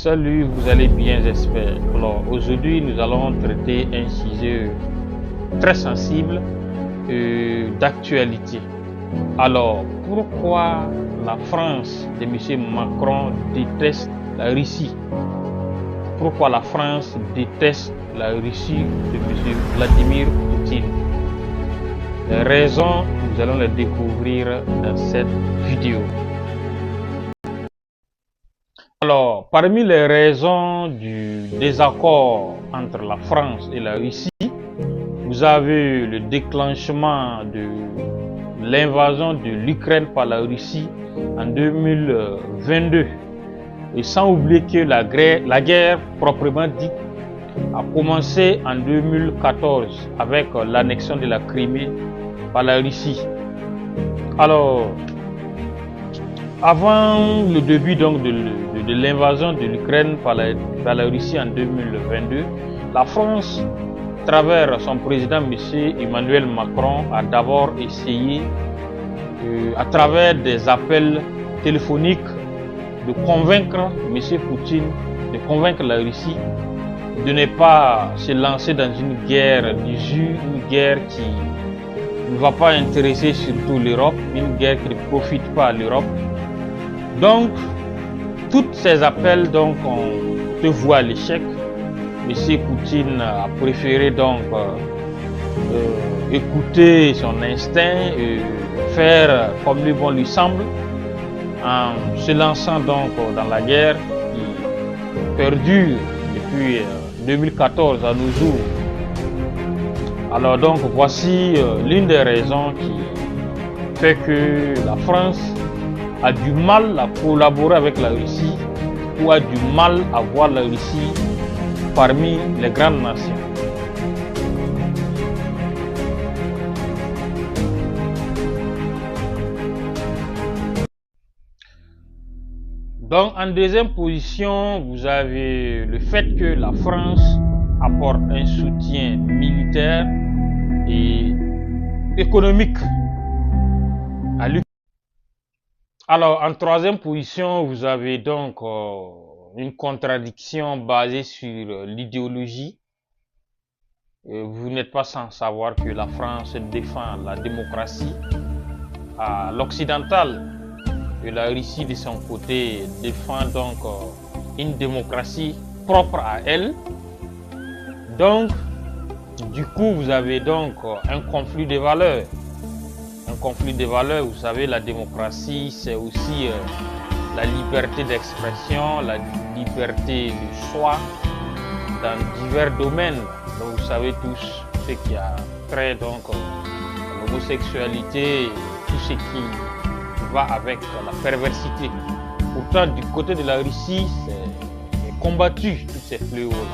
Salut, vous allez bien, j'espère. Alors, aujourd'hui, nous allons traiter un sujet très sensible d'actualité. Alors, pourquoi la France de M. Macron déteste la Russie? Pourquoi la France déteste la Russie de M. Vladimir Poutine? Les raisons, nous allons les découvrir dans cette vidéo. Alors, parmi les raisons du désaccord entre la France et la Russie, vous avez le déclenchement de l'invasion de l'Ukraine par la Russie en 2022. Et sans oublier que la guerre proprement dite a commencé en 2014 avec l'annexion de la Crimée par la Russie. Alors, avant le début donc de l'invasion de l'Ukraine par la Russie en 2022, la France, à travers son président M. Emmanuel Macron, a d'abord essayé, à travers des appels téléphoniques, de convaincre M. Poutine, de convaincre la Russie de ne pas se lancer dans une guerre d'usure, une guerre qui ne va pas intéresser surtout l'Europe, une guerre qui ne profite pas à l'Europe. Donc, tous ces appels ont te voient à l'échec. M. Poutine a préféré donc écouter son instinct et faire comme lui semble, en se lançant donc dans la guerre qui perdure depuis 2014 à nos jours. Alors donc, voici l'une des raisons qui fait que la France a du mal à collaborer avec la Russie ou a du mal à voir la Russie parmi les grandes nations. Donc en deuxième position, vous avez le fait que la France apporte un soutien militaire et économique à l'Ukraine. Alors, en troisième position, vous avez donc une contradiction basée sur l'idéologie. Vous n'êtes pas sans savoir que la France défend la démocratie à l'occidental et la Russie, de son côté, défend donc une démocratie propre à elle. Donc, du coup, vous avez donc un conflit de valeurs. Un conflit de valeurs, vous savez, la démocratie, c'est aussi la liberté d'expression, la liberté de choix dans divers domaines. Donc, vous savez tous ce qui a trait donc à l'homosexualité, tout ce qui va avec la perversité. Pourtant, du côté de la Russie, c'est combattu tous ces fléaux-là.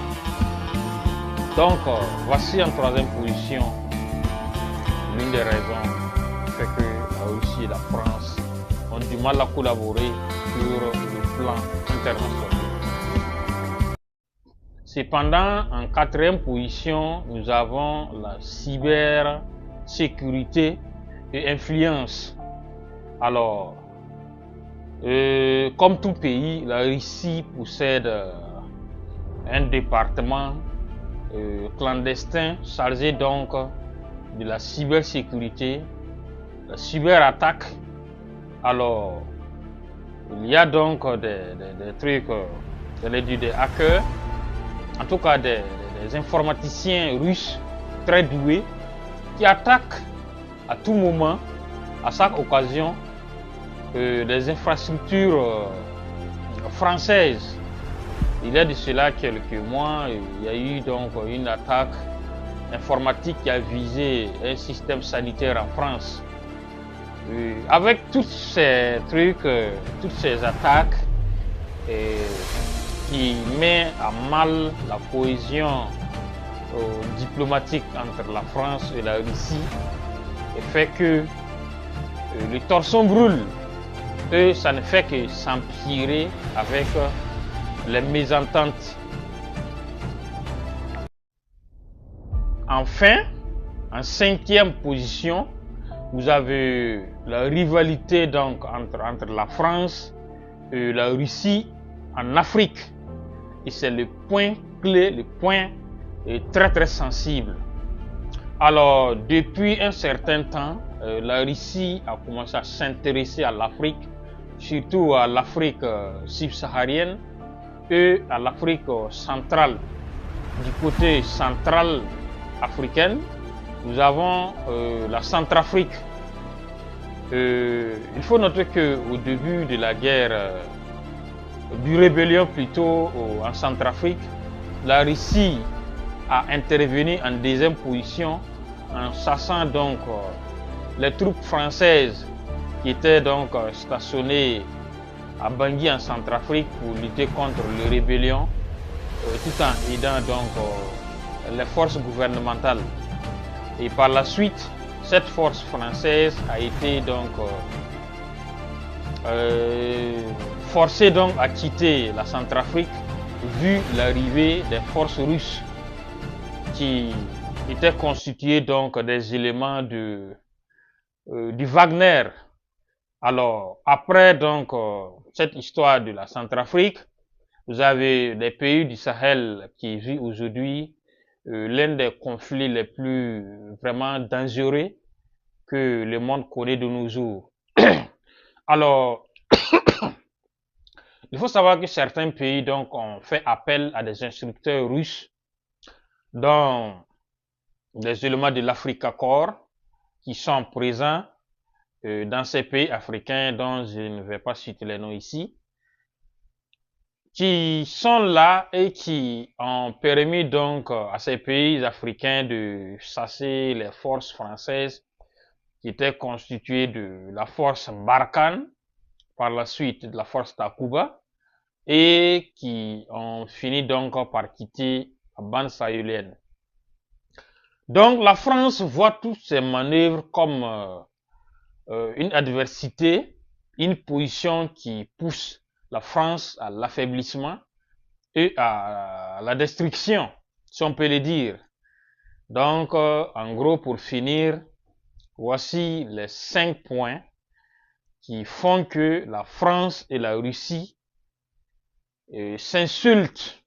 Donc, voici en troisième position l'une des raisons fait que la Russie et la France ont du mal à collaborer sur le plan international. Cependant, en quatrième position, nous avons la cybersécurité et influence. Alors, comme tout pays, la Russie possède un département clandestin chargé donc de la cybersécurité, la cyberattaque. Alors, il y a donc des trucs, j'allais dire des hackers, en tout cas des informaticiens russes très doués qui attaquent à tout moment, à chaque occasion, des infrastructures françaises. Il y a de cela quelques mois, il y a eu donc une attaque informatique qui a visé un système sanitaire en France. Avec tous ces trucs, toutes ces attaques qui met à mal la cohésion diplomatique entre la France et la Russie et fait que le torchon brûle, et ça ne fait que s'empirer avec les mésententes. Enfin, en cinquième position, vous avez la rivalité donc entre la France et la Russie en Afrique. et c'est le point clé, le point très très sensible. Alors, depuis un certain temps, la Russie a commencé à s'intéresser à l'Afrique, surtout à l'Afrique subsaharienne et à l'Afrique centrale. Du côté central africain, nous avons la Centrafrique. Il faut noter qu'au début de la guerre, du rébellion plutôt en Centrafrique, la Russie a intervenu en deuxième position en chassant donc les troupes françaises qui étaient donc stationnées à Bangui en Centrafrique pour lutter contre les rébellions, tout en aidant donc les forces gouvernementales. Et par la suite, cette force française a été donc forcée donc à quitter la Centrafrique vu l'arrivée des forces russes qui étaient constituées donc des éléments du Wagner. Alors après donc cette histoire de la Centrafrique, vous avez les pays du Sahel qui vivent aujourd'hui l'un des conflits les plus vraiment dangereux que le monde connaît de nos jours. Alors, il faut savoir que certains pays donc ont fait appel à des instructeurs russes dans des éléments de l'Africa Corps qui sont présents dans ces pays africains dont je ne vais pas citer les noms ici, qui sont là et qui ont permis donc à ces pays africains de chasser les forces françaises qui étaient constituées de la force Barkhane, par la suite de la force Takuba, et qui ont fini donc par quitter la bande sahélienne. Donc la France voit toutes ces manœuvres comme une adversité, une position qui pousse la France à l'affaiblissement et à la destruction, si on peut le dire. Donc, en gros, pour finir, voici les 5 points qui font que la France et la Russie s'insultent